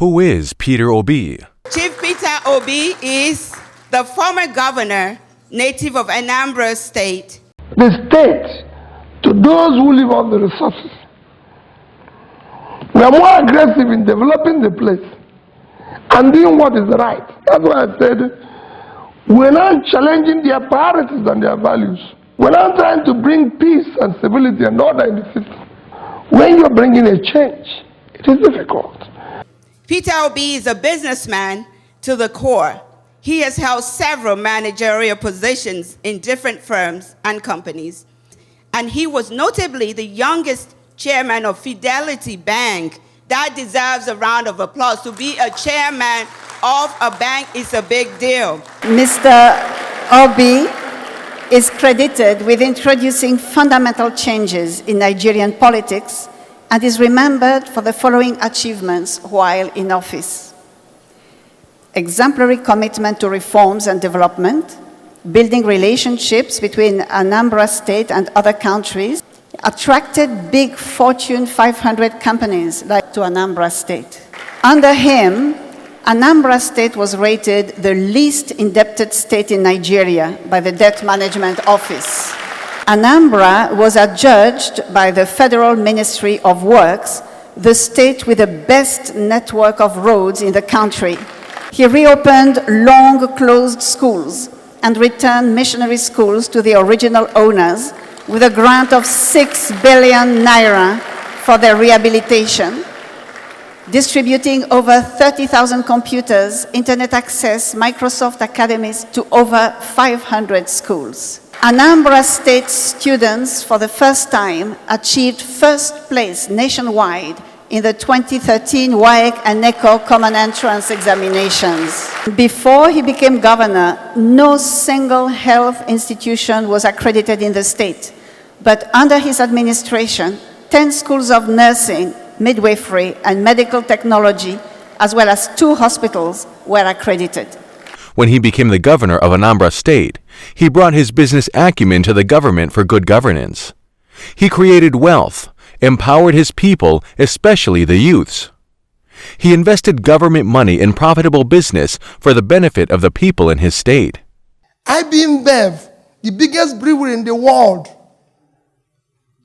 Who is Peter Obi? Chief Peter Obi is the former governor, native of Anambra State. The state, to those who live on the resources, we are more aggressive in developing the place and doing what is right. That's why I said we're not challenging their priorities and their values. We're not trying to bring peace and stability and order in the system. When you're bringing a change, it is difficult. Peter Obi is a businessman to the core. He has held several managerial positions in different firms and companies. And he was notably the youngest chairman of Fidelity Bank. That deserves a round of applause. To be a chairman of a bank is a big deal. Mr. Obi is credited with introducing fundamental changes in Nigerian politics and is remembered for the following achievements while in office: exemplary commitment to reforms and development, building relationships between Anambra State and other countries, attracted big Fortune 500 companies like to Anambra State. Under him, Anambra State was rated the least indebted state in Nigeria by the Debt Management Office. Anambra was adjudged by the Federal Ministry of Works the state with the best network of roads in the country. He reopened long-closed schools and returned missionary schools to the original owners with a grant of 6 billion naira for their rehabilitation, distributing over 30,000 computers, internet access, Microsoft academies to over 500 schools. Anambra State students, for the first time, achieved first place nationwide in the 2013 WAEC and NECO Common Entrance examinations. Before he became governor, no single health institution was accredited in the state. But under his administration, 10 schools of nursing, midwifery, and medical technology, as well as 2 hospitals, were accredited. When he became the governor of Anambra State, he brought his business acumen to the government for good governance. He created wealth, empowered his people, especially the youths. He invested government money in profitable business for the benefit of the people in his state. IBM, the biggest brewery in the world,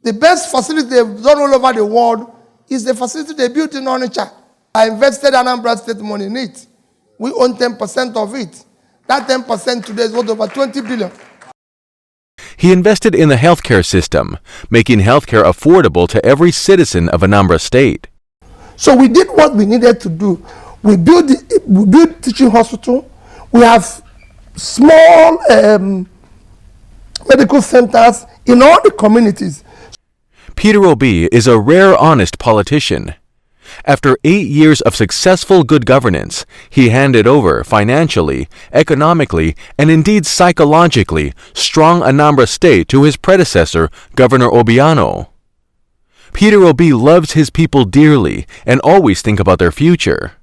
the best facility they've done all over the world is the facility they built in Onitsha. I invested Anambra State money in it. We own 10% of it. That 10% today is worth over 20 billion. He invested in the healthcare system, making healthcare affordable to every citizen of Anambra State. So we did what we needed to do. We built teaching hospital. We have small medical centers in all the communities. Peter Obi is a rare honest politician. After 8 years of successful good governance, he handed over financially, economically, and indeed psychologically strong Anambra State to his predecessor, Governor Obiano. Peter Obi loves his people dearly and always think about their future.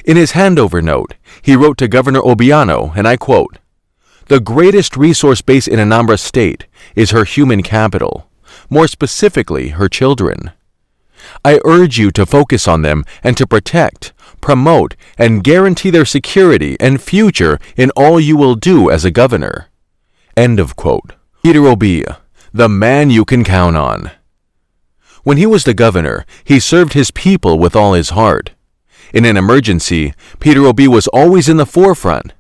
In his handover note, he wrote to Governor Obiano, and I quote, "The greatest resource base in Anambra State is her human capital, more specifically her children. I urge you to focus on them and to protect, promote, and guarantee their security and future in all you will do as a governor." End of quote. Peter Obi, the man you can count on. When he was the governor, he served his people with all his heart. In an emergency, Peter Obi was always in the forefront.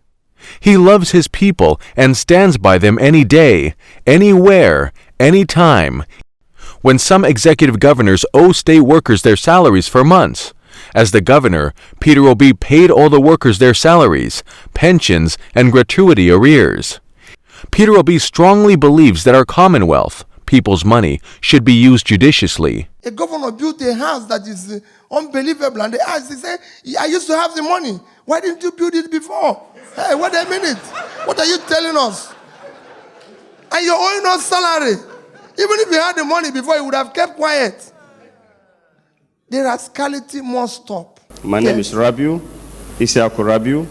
He loves his people and stands by them any day, anywhere, anytime. When some executive governors owe state workers their salaries for months, as the governor, Peter Obi paid all the workers their salaries, pensions, and gratuity arrears. Peter Obi strongly believes that our commonwealth, people's money, should be used judiciously. A governor built a house that is unbelievable, and they asked, they said, "I used to have the money. Why didn't you build it before?" Hey, wait a minute. What are you telling us? And you're owing us salary. Even if you had the money before, you would have kept quiet. The rascality must stop. My name is Rabiu, Isyaku Rabiu.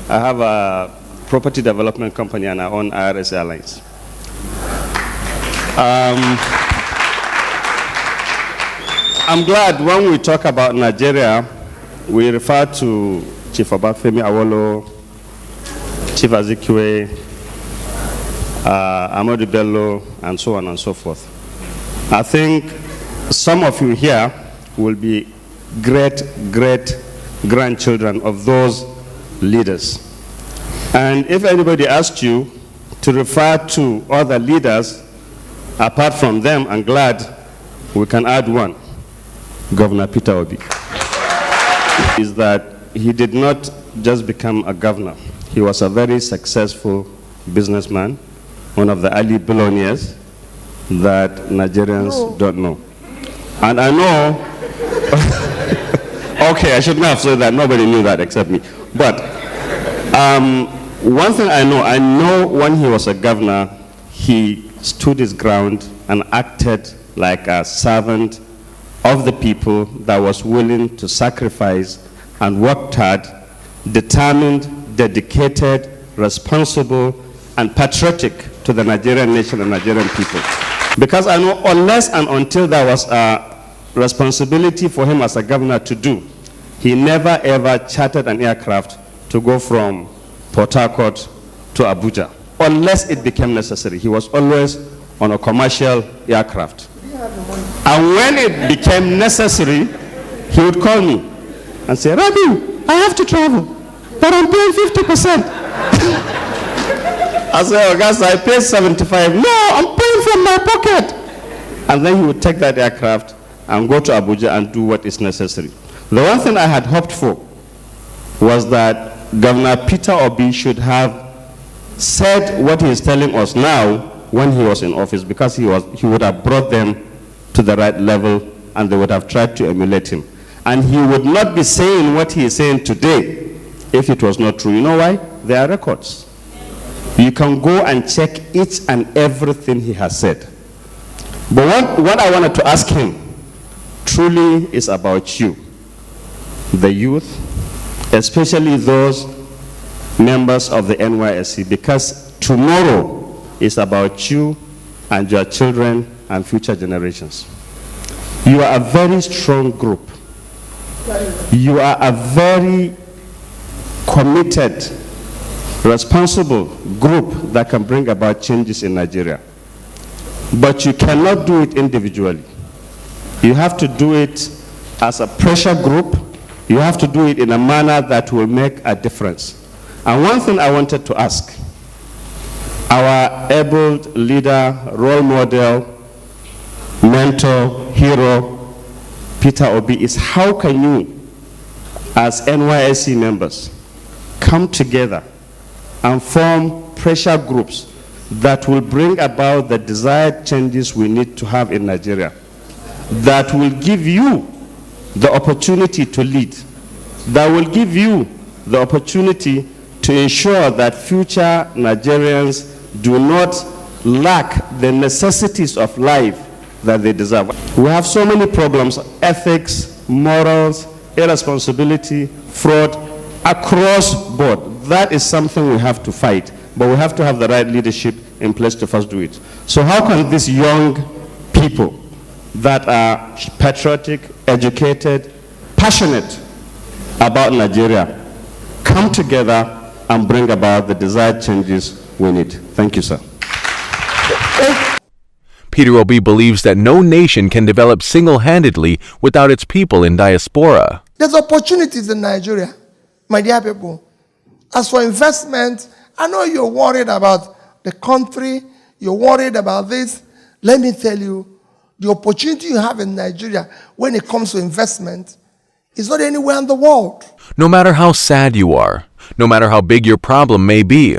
I have a property development company and I own IRS Airlines. I'm glad when we talk about Nigeria, we refer to Chief Obafemi Awolowo, Chief Isyaku, Amadu Bello, and so on and so forth. I think some of you here will be great-grandchildren of those leaders. And if anybody asks you to refer to other leaders, apart from them, I'm glad we can add one, Governor Peter Obi. Is that he did not just become a governor. He was a very successful businessman, one of the early billionaires that Nigerians don't know. And I know, okay, I shouldn't have said that. Nobody knew that except me. But one thing I know when he was a governor, he stood his ground and acted like a servant of the people that was willing to sacrifice and worked hard, determined, dedicated, responsible, and patriotic to the Nigerian nation and Nigerian people. Because I know unless and until there was a responsibility for him as a governor to do, he never ever chartered an aircraft to go from Port Harcourt to Abuja, unless it became necessary. He was always on a commercial aircraft. And when it became necessary, he would call me and say, Rabiu, I have to travel, but I'm paying 50%. I said, oh, guys, I pay 75. No, I'm paying from my pocket. And then he would take that aircraft and go to Abuja and do what is necessary. The one thing I had hoped for was that Governor Peter Obi should have said what he is telling us now when he was in office, because he would have brought them to the right level and they would have tried to emulate him. And he would not be saying what he is saying today if it was not true. You know why? There are records. You can go and check each and everything he has said. But what I wanted to ask him truly is about you, the youth, especially those members of the NYSC, because tomorrow is about you and your children and future generations. You are a very strong group. You are a very committed, responsible group that can bring about changes in Nigeria. But you cannot do it individually. You have to do it as a pressure group. You have to do it in a manner that will make a difference. And one thing I wanted to ask our able leader, role model, mentor, hero, Peter Obi, is how can you, as NYSC members, come together and form pressure groups that will bring about the desired changes we need to have in Nigeria, that will give you the opportunity to lead, that will give you the opportunity to ensure that future Nigerians do not lack the necessities of life that they deserve. We have so many problems: ethics, morals, irresponsibility, fraud, across board. That is something we have to fight, but we have to have the right leadership in place to first do it. So how can these young people that are patriotic, educated, passionate about Nigeria come together and bring about the desired changes we need? Thank you, sir. Peter Obi believes that no nation can develop single-handedly without its people in diaspora. There's opportunities in Nigeria, my dear people. As for investment, I know you're worried about the country, you're worried about this. Let me tell you, the opportunity you have in Nigeria when it comes to investment is not anywhere in the world. No matter how sad you are, no matter how big your problem may be,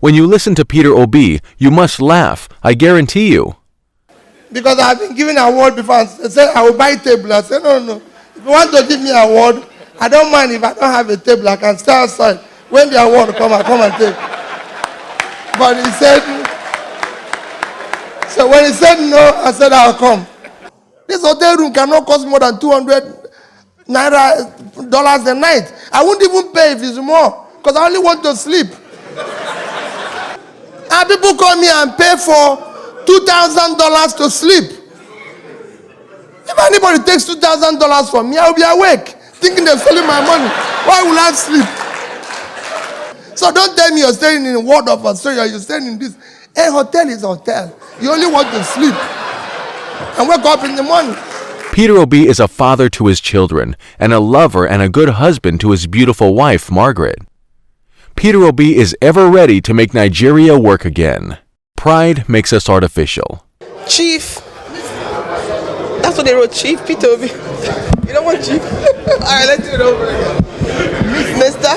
when you listen to Peter Obi, you must laugh, I guarantee you. Because I've been given an award before. They said, I will buy a table. I said, no. If you want to give me an award, I don't mind if I don't have a table. I can stay outside. When the award comes, I come and take. But he said, so when he said no, I said, I'll come. This hotel room cannot cost more than $200 a night. I won't even pay if it's more, because I only want to sleep. And people come here and pay for $2,000 to sleep. If anybody takes $2,000 from me, I'll be awake. thinking they're stealing my money. Why will I sleep? So don't tell me you're staying in a ward of Australia, you're staying in this. A hotel is a hotel. You only want to sleep and wake up in the morning. Peter Obi is a father to his children and a lover and a good husband to his beautiful wife, Margaret. Peter Obi is ever ready to make Nigeria work again. Pride makes us artificial. Chief. That's what they wrote, Chief Peter Obi. You don't want Chief? All right, let's do it over again. Mister?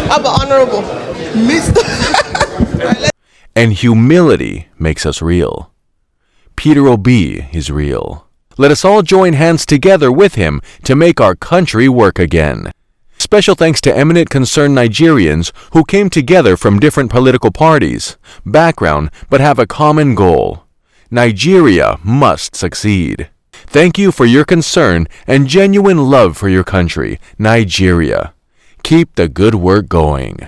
How about Honorable? Mister? And humility makes us real. Peter Obi is real. Let us all join hands together with him to make our country work again. Special thanks to eminent concerned Nigerians who came together from different political parties, background, but have a common goal. Nigeria must succeed. Thank you for your concern and genuine love for your country, Nigeria. Keep the good work going.